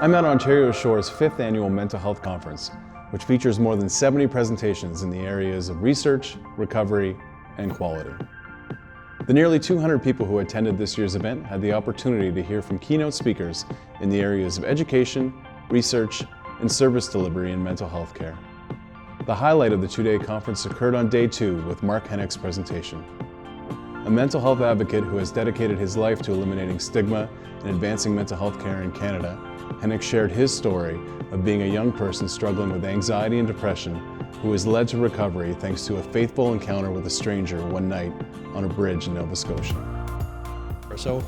I'm at Ontario Shore's 5th annual Mental Health Conference, which features more than 70 presentations in the areas of research, recovery, and quality. The nearly 200 people who attended this year's event had the opportunity to hear from keynote speakers in the areas of education, research, and service delivery in mental health care. The highlight of the two-day conference occurred on day 2 with Mark Henick's presentation. A mental health advocate who has dedicated his life to eliminating stigma and advancing mental health care in Canada, Henick shared his story of being a young person struggling with anxiety and depression who was led to recovery thanks to a faithful encounter with a stranger one night on a bridge in Nova Scotia. So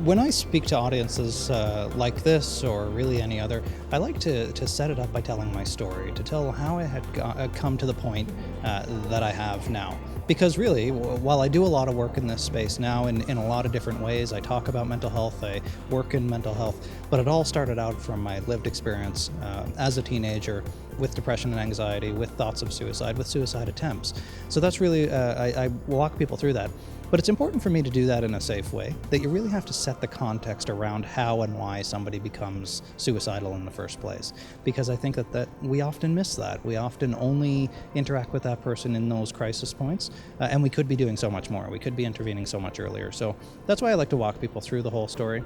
when I speak to audiences like this or really any other, I like to set it up by telling my story, to tell how I had come to the point that I have now. Because really, while I do a lot of work in this space now in a lot of different ways, I talk about mental health, I work in mental health, but it all started out from my lived experience as a teenager with depression and anxiety, with thoughts of suicide, with suicide attempts. So that's really, I walk people through that. But it's important for me to do that in a safe way, that you really have to set the context around how and why somebody becomes suicidal in the first place. Because I think that we often miss that. We often only interact with that person in those crisis points, and we could be doing so much more. We could be intervening so much earlier. So that's why I like to walk people through the whole story.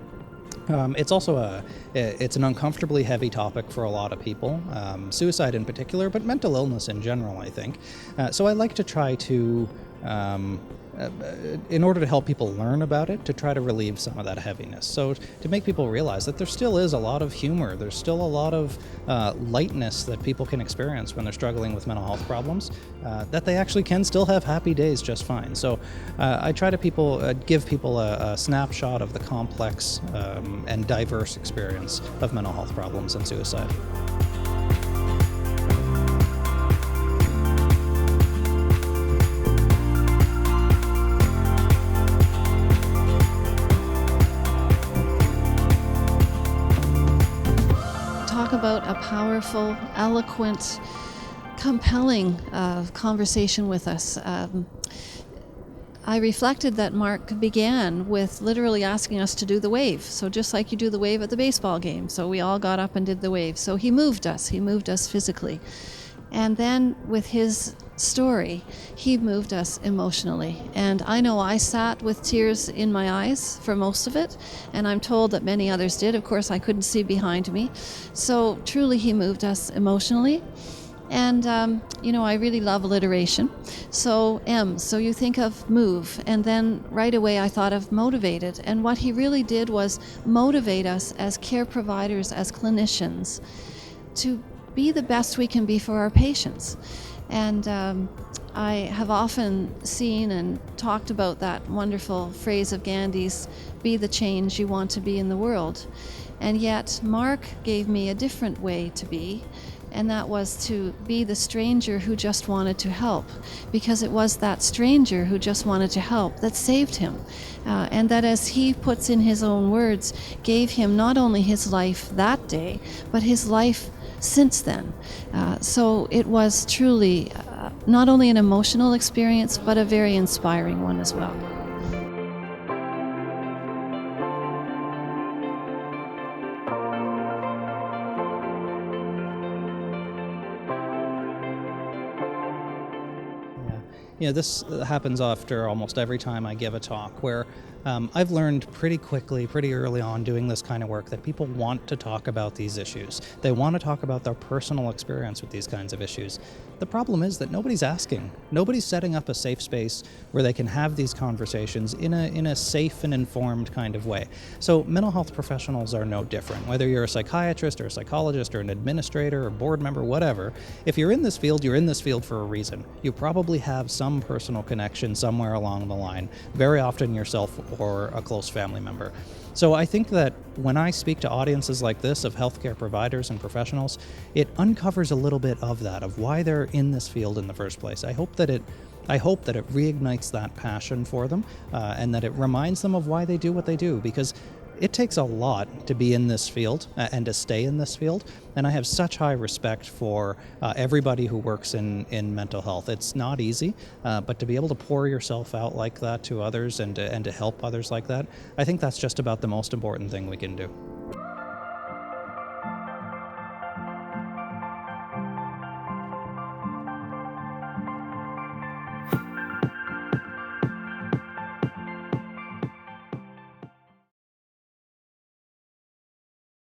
It's also it's an uncomfortably heavy topic for a lot of people, suicide in particular, but mental illness in general, I think. So I like to try to, in order to help people learn about it, to try to relieve some of that heaviness. So to make people realize that there still is a lot of humor, there's still a lot of lightness that people can experience when they're struggling with mental health problems, that they actually can still have happy days just fine. So I try to give people a snapshot of the complex and diverse experience of mental health problems and suicide. Talk about a powerful, eloquent, compelling conversation with us. I reflected that Mark began with literally asking us to do the wave. So just like you do the wave at the baseball game. So we all got up and did the wave. So he moved us physically. And then with his story, he moved us emotionally. And I know I sat with tears in my eyes for most of it, and I'm told that many others did. Of course, I couldn't see behind me. So truly, he moved us emotionally. And, I really love alliteration. So so you think of move, and then right away I thought of motivated. And what he really did was motivate us as care providers, as clinicians, to be the best we can be for our patients. And I have often seen and talked about that wonderful phrase of Gandhi's, be the change you want to be in the world. And yet Mark gave me a different way to be, and that was to be the stranger who just wanted to help, because it was that stranger who just wanted to help that saved him. And that, as he puts in his own words, gave him not only his life that day, but his life since then. So it was truly not only an emotional experience, but a very inspiring one as well. This happens after almost every time I give a talk, where I've learned pretty quickly, pretty early on doing this kind of work, that people want to talk about these issues. They want to talk about their personal experience with these kinds of issues. The problem is that nobody's asking. Nobody's setting up a safe space where they can have these conversations in a safe and informed kind of way. So mental health professionals are no different. Whether you're a psychiatrist or a psychologist or an administrator or board member, whatever, if you're in this field, you're in this field for a reason. You probably have some personal connection somewhere along the line, very often yourself or a close family member. So I think that when I speak to audiences like this of healthcare providers and professionals, it uncovers a little bit of that, of why they're in this field in the first place. I hope that it reignites that passion for them, and that it reminds them of why they do what they do, because it takes a lot to be in this field and to stay in this field, and I have such high respect for everybody who works in mental health. It's not easy, but to be able to pour yourself out like that to others and to help others like that, I think that's just about the most important thing we can do.